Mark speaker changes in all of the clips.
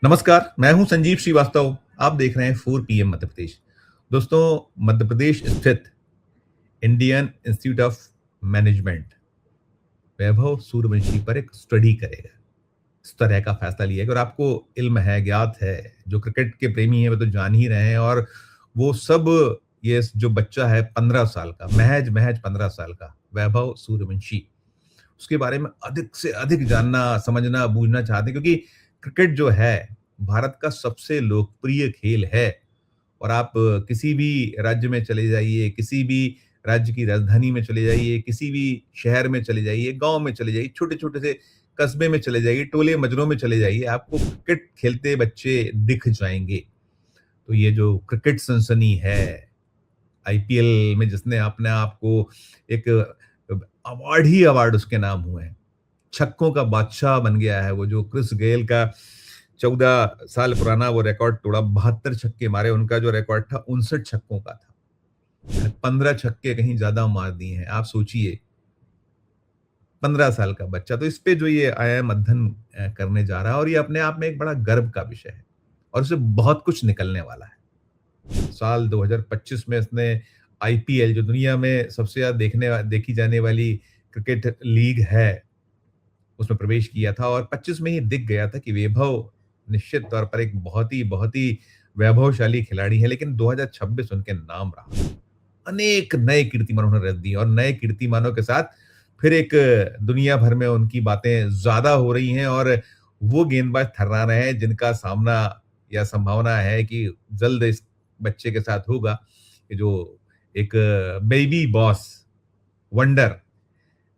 Speaker 1: नमस्कार, मैं हूं संजीव श्रीवास्तव। आप देख रहे हैं 4 पीएम मध्य प्रदेश। दोस्तों, मध्य प्रदेश स्थित Indian institute of management Vaibhav Suryavanshi पर एक स्टडी करेगा। इस तरह का फैसला लिया है और आपको इल्म है, ज्ञात है, जो क्रिकेट के प्रेमी हैं वो तो जान ही रहे हैं। और वो सब, ये जो बच्चा है 15 साल का, महज महज 15 साल का वैभव सूर्यवंशी, उसके बारे में अधिक से अधिक जानना, समझना, बूझना चाहते हैं, क्योंकि क्रिकेट जो है भारत का सबसे लोकप्रिय खेल है। और आप किसी भी राज्य में चले जाइए, किसी भी राज्य की राजधानी में चले जाइए, किसी भी शहर में चले जाइए, गाँव में चले जाइए, छोटे-छोटे से कस्बे में चले जाइए, टोले-मजरों में चले जाइए, आपको क्रिकेट खेलते बच्चे दिख जाएँगे। तो ये जो क्रिकेट सनसनी है, आईपीएल में जिसने अपने आप को एक अवार्ड ही अवार्ड उसके नाम हुए हैं। छक्कों का बादशाह बन गया है। वो जो क्रिस गेल का 14 साल पुराना वो रिकॉर्ड तोड़ा, 72 छक्के मारे, उनका जो रिकॉर्ड था 59 छक्कों का था। 15 छक्के कहीं ज्यादा मार दिए हैं। आप सोचिए, 15 साल का बच्चा। तो इस पे जो ये आईआईएम अध्ययन करने जा रहा है, और ये अपने आप में एक बड़ा गर्व का विषय है और इससे बहुत कुछ निकलने वाला है। साल 2025 में इसने आईपीएल, जो दुनिया में सबसे ज्यादा देखी जाने वाली क्रिकेट लीग है, उसमें प्रवेश किया था और 25 में ही दिख गया था कि वैभव निश्चित तौर पर एक बहुत ही वैभवशाली खिलाड़ी है। लेकिन 2026 उनके नाम रहा। अनेक नए कीर्तिमान उन्होंने रच दिए और नए कीर्तिमानों के साथ फिर एक दुनिया भर में उनकी बातें ज़्यादा हो रही हैं और वो गेंदबाज थर्रा रहे हैं जिनका सामना या संभावना है कि जल्द इस बच्चे के साथ होगा। ये जो एक बेबी बॉस वंडर,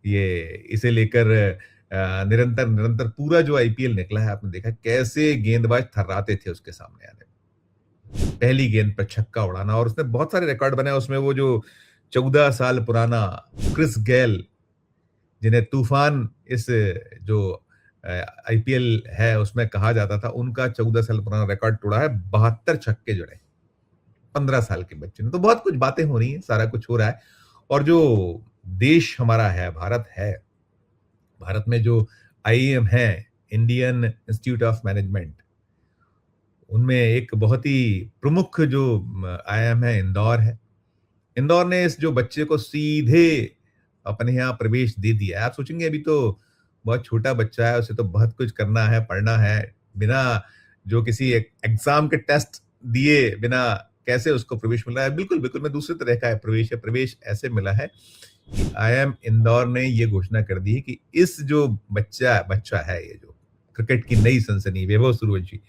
Speaker 1: ये इसे लेकर निरंतर निरंतर पूरा जो आईपीएल निकला है, आपने देखा कैसे गेंदबाज थर्राते थे उसके सामने आने में। पहली गेंद पर छक्का उड़ाना, और उसने बहुत सारे रिकॉर्ड बनाए। उसमें वो जो 14 साल पुराना क्रिस गेल, जिन्हें तूफान इस जो आईपीएल है उसमें कहा जाता था, उनका 14 साल पुराना रिकॉर्ड तोड़ा है। 72 छक्के जड़े 15 साल के बच्चे ने। तो बहुत कुछ बातें हो रही हैं, सारा कुछ हो रहा है। और जो देश हमारा है, भारत है, भारत में जो आईआईएम है, इंडियन इंस्टीट्यूट ऑफ मैनेजमेंट, उनमें एक बहुत ही प्रमुख जो आईआईएम है, इंदौर है। इंदौर ने इस जो बच्चे को सीधे अपने यहाँ प्रवेश दे दिया है। आप सोचेंगे अभी तो बहुत छोटा बच्चा है, उसे तो बहुत कुछ करना है, पढ़ना है, बिना जो किसी एग्जाम के टेस्ट दिए बिना कैसे उसको प्रवेश मिल रहा है। बिल्कुल बिल्कुल, मैं दूसरे तरह का है प्रवेश है। प्रवेश ऐसे मिला है, आईआईएम इंदौर ने ये घोषणा कर दी है कि इस जो बच्चा बच्चा है, ये जो क्रिकेट की नई सनसनी वैभव सूर्यवंशी,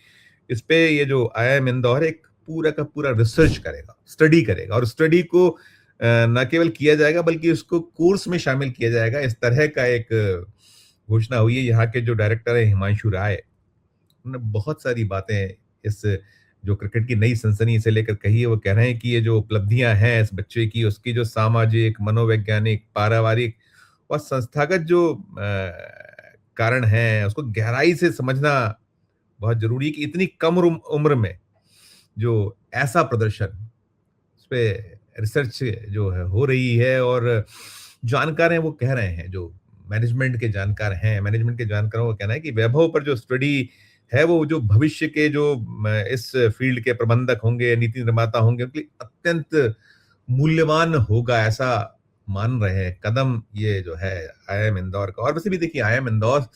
Speaker 1: इस पे ये जो आईआईएम इंदौर है, एक पूरा का पूरा रिसर्च करेगा, स्टडी करेगा। और स्टडी को न केवल किया जाएगा बल्कि उसको कोर्स में शामिल किया जाएगा। इस तरह का एक घोषणा हुई है। यहाँ के जो डायरेक्टर है हिमांशु राय, उन्होंने बहुत सारी बातें इस जो क्रिकेट की नई सनसनी से लेकर कही है। वो कह रहे हैं कि ये जो उपलब्धियां हैं इस बच्चे की, उसकी जो सामाजिक, मनोवैज्ञानिक, पारिवारिक और संस्थागत जो कारण हैं, उसको गहराई से समझना बहुत जरूरी है कि इतनी कम उम्र में जो ऐसा प्रदर्शन, उस पे रिसर्च जो है हो रही है। और जानकार हैं वो कह रहे हैं, जो मैनेजमेंट के जानकारों का कहना है कि वैभव पर जो स्टडी है, वो जो भविष्य के जो इस फील्ड के प्रबंधक होंगे, नीति निर्माता होंगे, उनके लिए अत्यंत मूल्यवान होगा, ऐसा मान रहे हैं। कदम ये जो है आईआईएम इंदौर का। और वैसे भी देखिए, आईआईएम इंदौर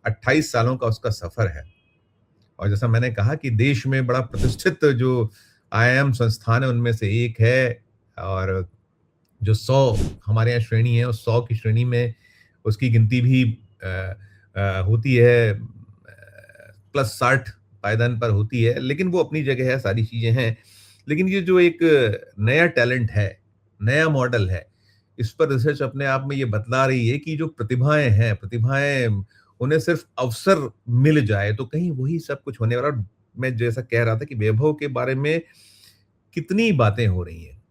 Speaker 1: 28 सालों का उसका सफर है। और जैसा मैंने कहा कि देश में बड़ा प्रतिष्ठित जो आईआईएम संस्थान है उनमें से एक है। और जो 100 हमारे यहाँ श्रेणी है, उस 100 की श्रेणी में उसकी गिनती भी होती है, प्लस 60 पायदान पर होती है। लेकिन वो अपनी जगह है, सारी चीजें हैं। लेकिन ये जो एक नया टैलेंट है, नया मॉडल है, इस पर रिसर्च अपने आप में ये बतला रही है कि जो प्रतिभाएं हैं, प्रतिभाएं, उन्हें सिर्फ अवसर मिल जाए तो कहीं वही सब कुछ होने वाला। और मैं जैसा कह रहा था कि वैभव के बारे में कितनी बातें हो रही हैं,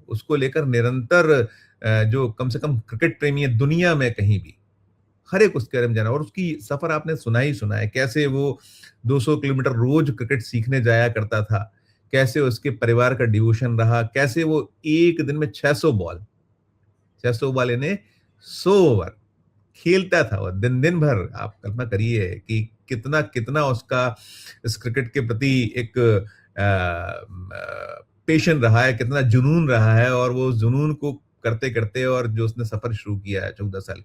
Speaker 1: उसको लेकर निरंतर जो कम से कम क्रिकेट प्रेमी है दुनिया में कहीं भी, हर एक उसके बारे में जाना। और उसकी सफर आपने सुना ही सुना है, कैसे वो 200 किलोमीटर रोज क्रिकेट सीखने जाया करता था, कैसे उसके परिवार का डिवोशन रहा, कैसे वो एक दिन में 600 बॉल, 600 बॉल यानी 100 ओवर, खेलता था वो दिन दिन भर। आप कल्पना करिए कि कितना कितना उसका इस क्रिकेट के प्रति एक पेशन रहा है, कितना जुनून रहा है, और वो जुनून को करते करते और जो उसने सफर शुरू किया है 14 साल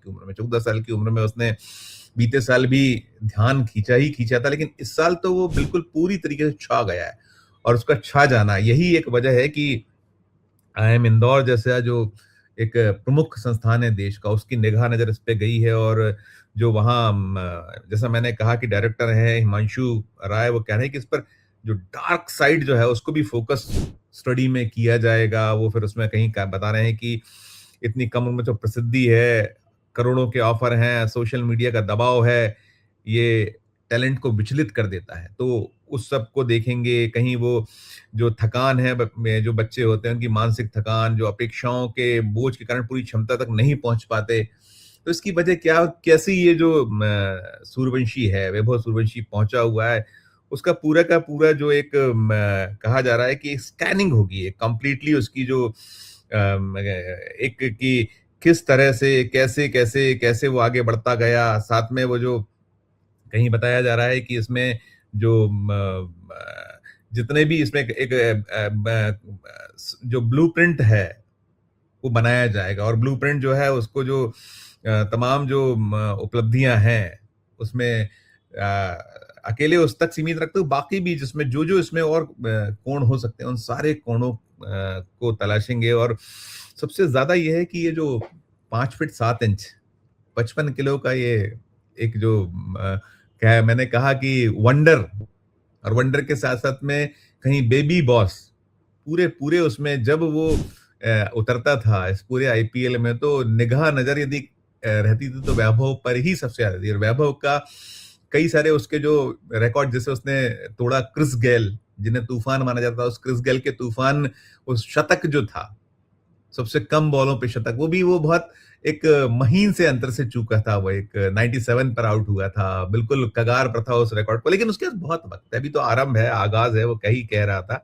Speaker 1: की उम्र में उसने बीते साल भी ध्यान खींचा ही खींचा था, लेकिन इस साल तो वो बिल्कुल पूरी तरीके से छा गया है। और उसका छा जाना यही एक वजह है कि आईआईएम इंदौर जैसा जो एक प्रमुख संस्थान है देश का, उसकी निगाह नज़र इस पे गई है। और जो वहाँ जैसा मैंने कहा कि डायरेक्टर हैं हिमांशु राय, वो कह रहे हैं कि इस पर जो डार्क साइड जो है उसको भी फोकस स्टडी में किया जाएगा। वो फिर उसमें कहीं बता रहे हैं कि इतनी कम उम्र में जो प्रसिद्धि है, करोड़ों के ऑफर हैं, सोशल मीडिया का दबाव है, ये टैलेंट को विचलित कर देता है। तो उस सब को देखेंगे, कहीं वो जो थकान है में जो बच्चे होते हैं उनकी मानसिक थकान, जो अपेक्षाओं के बोझ के कारण पूरी क्षमता तक नहीं पहुंच पाते, तो इसकी वजह क्या, कैसी ये जो सूर्यवंशी है, वैभव सूर्यवंशी पहुंचा हुआ है, उसका पूरा का पूरा जो एक कहा जा रहा है कि स्कैनिंग होगी एक कंप्लीटली उसकी जो एक कि किस तरह से कैसे कैसे कैसे वो आगे बढ़ता गया। साथ में वो जो कहीं बताया जा रहा है कि इसमें जो जितने भी इसमें एक जो ब्लूप्रिंट है वो बनाया जाएगा, और ब्लूप्रिंट जो है उसको जो तमाम जो उपलब्धियां हैं उसमें अकेले उस तक सीमित रखते हो, बाकी भी जिसमें जो जो इसमें और कोण हो सकते हैं उन सारे कोणों को तलाशेंगे। और सबसे ज्यादा ये है कि ये जो 5 फीट 7 इंच 55 किलो का ये एक जो क्या है, मैंने कहा कि वंडर, और वंडर के साथ साथ में कहीं बेबी बॉस, पूरे पूरे उसमें जब वो उतरता था इस पूरे आईपीएल में, तो निगाह नजर यदि रहती थी तो वैभव पर ही सबसे ज्यादा थी। और वैभव का कई सारे उसके जो रिकॉर्ड जैसे उसने तोड़ा क्रिस गेल, जिन्हें तूफान माना जाता था, उस क्रिस गेल के तूफान, उस शतक जो था सबसे कम बॉलों पे शतक, वो भी वो बहुत एक महीन से अंतर से चूका था। वो एक 97 पर आउट हुआ था, बिल्कुल कगार पर था उस रिकॉर्ड को। लेकिन उसके पास बहुत वक्त है, अभी तो आरंभ है, आगाज है, वो कह रहा था।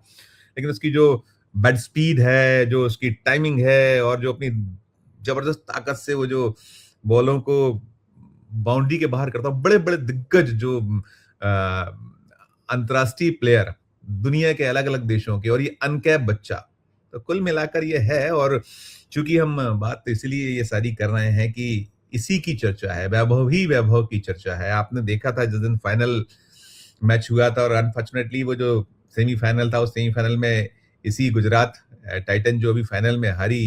Speaker 1: लेकिन उसकी जो बैट स्पीड है, जो उसकी टाइमिंग है, और जो अपनी जबरदस्त ताकत से वो जो बॉलों को बाउंड्री के बाहर करता, बड़े बड़े दिग्गज जो अंतर्राष्ट्रीय प्लेयर दुनिया के अलग अलग देशों के, और ये अनकैप बच्चा, तो कुल मिलाकर ये है। और चूंकि हम बात तो इसलिए ये सारी कर रहे हैं कि इसी की चर्चा है, वैभव ही वैभव की चर्चा है। आपने देखा था जिस दिन फाइनल मैच हुआ था, और अनफॉर्चुनेटली वो जो सेमीफाइनल था, उस सेमीफाइनल में इसी गुजरात टाइटन जो अभी फाइनल में हारी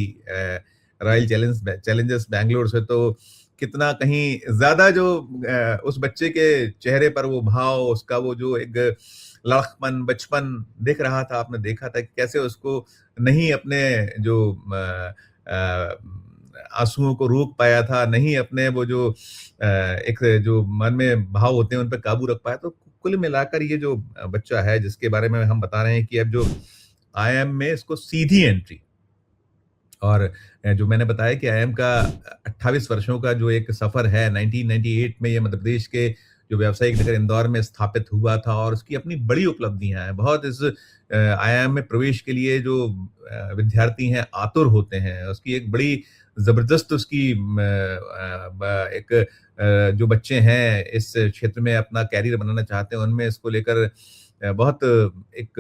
Speaker 1: रॉयल चैलेंजर्स बैंगलोर से, तो कितना कहीं ज्यादा जो उस बच्चे के चेहरे पर वो भाव, उसका वो जो एक लड़कपन बचपन दिख रहा था, आपने देखा था कि कैसे उसको नहीं अपने जो आंसुओं को रोक पाया था, नहीं अपने वो जो एक जो मन में भाव होते हैं उन पर काबू रख पाया। तो कुल मिलाकर ये जो बच्चा है जिसके बारे में हम बता रहे हैं कि अब जो आईएम में इसको सीधी एंट्री, और जो मैंने बताया कि आईएम का 28 वर्षों का जो एक सफर है, 1998 में ये मध्य प्रदेश के जो व्यावसायिक नगर इंदौर में स्थापित हुआ था, और उसकी अपनी बड़ी उपलब्धियां हैं। बहुत इस आईआईएम में प्रवेश के लिए जो विद्यार्थी हैं आतुर होते हैं, उसकी एक बड़ी जबरदस्त उसकी एक जो बच्चे हैं इस क्षेत्र में अपना कैरियर बनाना चाहते हैं, उनमें इसको लेकर बहुत एक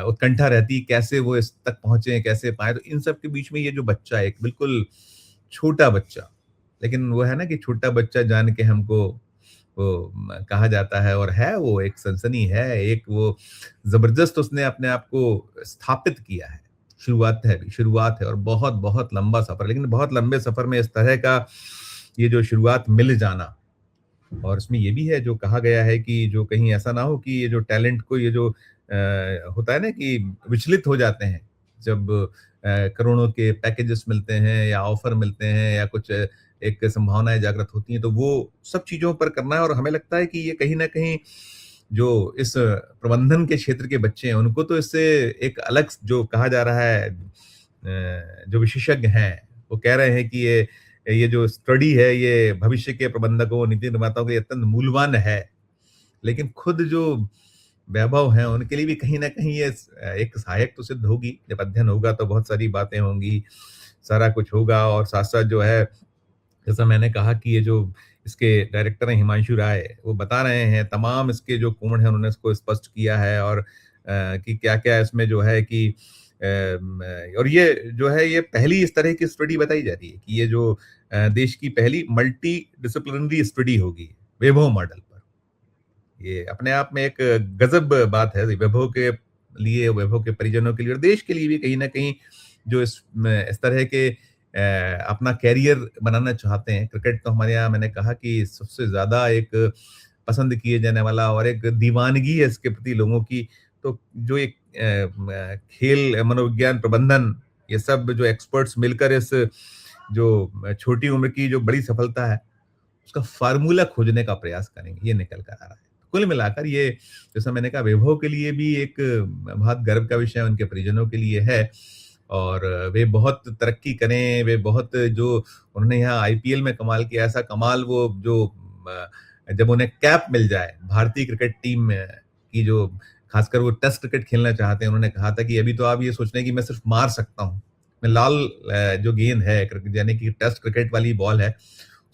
Speaker 1: उत्कंठा रहती, कैसे वो इस तक पहुंचे, कैसे पाए। तो इन सब के बीच में ये जो बच्चा है, एक बिल्कुल छोटा बच्चा, लेकिन वो है ना कि छोटा बच्चा जान के हमको वो कहा जाता है, और है वो एक सनसनी है, एक वो जबरदस्त उसने अपने आप को स्थापित किया है। शुरुआत है और बहुत बहुत लंबा सफर, लेकिन बहुत लंबे सफर में इस तरह का ये जो शुरुआत मिल जाना, और इसमें ये भी है जो कहा गया है कि जो कहीं ऐसा ना हो कि ये जो टैलेंट को, ये जो होता है ना कि विचलित हो जाते हैं जब करोड़ों के पैकेजेस मिलते हैं या ऑफर मिलते हैं या कुछ एक संभावनाएं जागृत होती हैं, तो वो सब चीजों पर करना है। और हमें लगता है कि ये कहीं ना कहीं जो इस प्रबंधन के क्षेत्र के बच्चे हैं उनको तो इससे एक अलग जो कहा जा रहा है, जो विशेषज्ञ हैं वो कह रहे हैं कि ये जो स्टडी है ये भविष्य के प्रबंधकों नीति निर्माताओं के लिए अत्यंत मूल्यवान है। लेकिन खुद जो वैभव हैं उनके लिए भी कहीं ना कहीं ये एक सहायक तो सिद्ध होगी। जब अध्ययन होगा तो बहुत सारी बातें होंगी, सारा कुछ होगा, और साथ साथ जो है जैसा मैंने कहा कि ये जो इसके डायरेक्टर हैं हिमांशु राय, वो बता रहे हैं तमाम इसके जो कोण हैं उन्होंने इसको स्पष्ट किया है और कि क्या-क्या इसमें जो है कि और ये जो है ये पहली इस तरह की स्टडी बताई जा रही है कि ये जो देश की पहली मल्टी डिसिप्लिनरी स्टडी होगी वैभव मॉडल पर। ये अपने आप में एक गजब बात है वैभव के लिए, वैभव के परिजनों के लिए और देश के लिए भी कहीं न कहीं जो इस तरह के अपना करियर बनाना चाहते हैं। क्रिकेट तो हमारे यहाँ मैंने कहा कि सबसे ज़्यादा एक पसंद किए जाने वाला और एक दीवानगी है इसके प्रति लोगों की। तो जो एक खेल मनोविज्ञान प्रबंधन ये सब जो एक्सपर्ट्स मिलकर इस जो छोटी उम्र की जो बड़ी सफलता है उसका फ़ॉर्मूला खोजने का प्रयास करेंगे, ये निकल कर आ रहा है। कुल मिलाकर ये जैसा मैंने कहा वैभव के लिए भी एक बहुत गर्व का विषय उनके परिजनों के लिए है और वे बहुत तरक्की करें, वे बहुत जो उन्होंने यहाँ आईपीएल में कमाल किया, ऐसा कमाल वो जो जब उन्हें कैप मिल जाए, भारतीय क्रिकेट टीम में की जो खासकर वो टेस्ट क्रिकेट खेलना चाहते हैं, उन्होंने कहा था कि अभी तो आप ये सोच रहे हैं कि मैं सिर्फ मार सकता हूँ। मैं लाल जो गेंद है यानी कि टेस्ट क्रिकेट वाली बॉल है,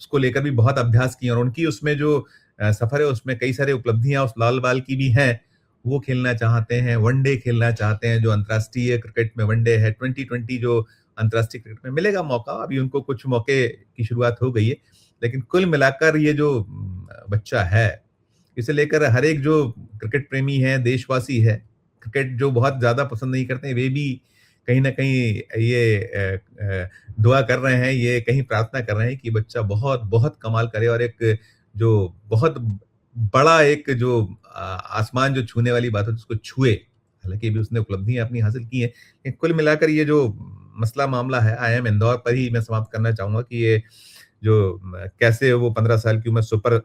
Speaker 1: उसको लेकर भी बहुत अभ्यास किए और उनकी उसमें जो सफर है उसमें कई सारी उपलब्धियां उस लाल बॉल की भी हैं। वो खेलना चाहते हैं, वनडे खेलना चाहते हैं, जो अंतर्राष्ट्रीय क्रिकेट में वनडे है, 2020 जो अंतर्राष्ट्रीय क्रिकेट में मिलेगा मौका, अभी उनको कुछ मौके की शुरुआत हो गई है। लेकिन कुल मिलाकर ये जो बच्चा है, इसे लेकर हर एक जो क्रिकेट प्रेमी है, देशवासी है, क्रिकेट जो बहुत ज़्यादा पसंद नहीं करते हैं, वे भी कहीं न कहीं ये दुआ कर रहे हैं, ये कहीं प्रार्थना कर रहे हैं कि बच्चा बहुत, बहुत कमाल करे और एक जो बहुत बड़ा एक जो आसमान जो छूने वाली बात है, उसको छुए। हालाँकि अभी उसने उपलब्धियाँ अपनी हासिल की हैं, लेकिन कुल मिलाकर ये जो मसला मामला है, आईआईएम इंदौर पर ही मैं समाप्त करना चाहूँगा कि ये जो कैसे वो 15 साल की उम्र सुपर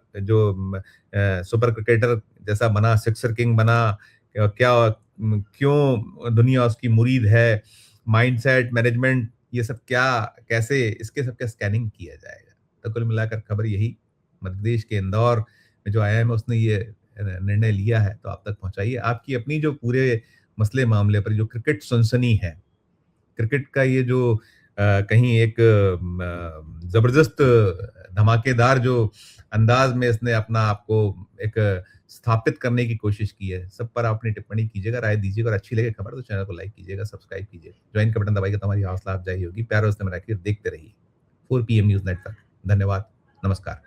Speaker 1: क्रिकेटर जैसा बना, सिक्सर किंग बना, क्यों दुनिया उसकी मुरीद है, माइंडसेट, मैनेजमेंट ये सब क्या कैसे इसके सबका स्कैनिंग किया जाएगा। तो कुल मिलाकर खबर यही मध्य प्रदेश के इंदौर में जो आईआईएम है उसने ये निर्णय लिया है तो आप तक पहुँचाइए। आपकी अपनी जो पूरे मसले मामले पर जो क्रिकेट सनसनी है, क्रिकेट का ये जो कहीं एक ज़बरदस्त धमाकेदार जो अंदाज़ में इसने अपना आपको एक स्थापित करने की कोशिश की है, सब पर आप अपनी टिप्पणी कीजिएगा, राय दीजिएगा और अच्छी लगे खबर तो चैनल को लाइक कीजिएगा, सब्सक्राइब कीजिए। जॉइन का बटन दबाइएगा तो हमारी हौसला अफ़ज़ाई होगी। प्यार और स्नेह में रखिए, देखते रहिए 4 पीएम न्यूज़ नेटवर्क। धन्यवाद, नमस्कार।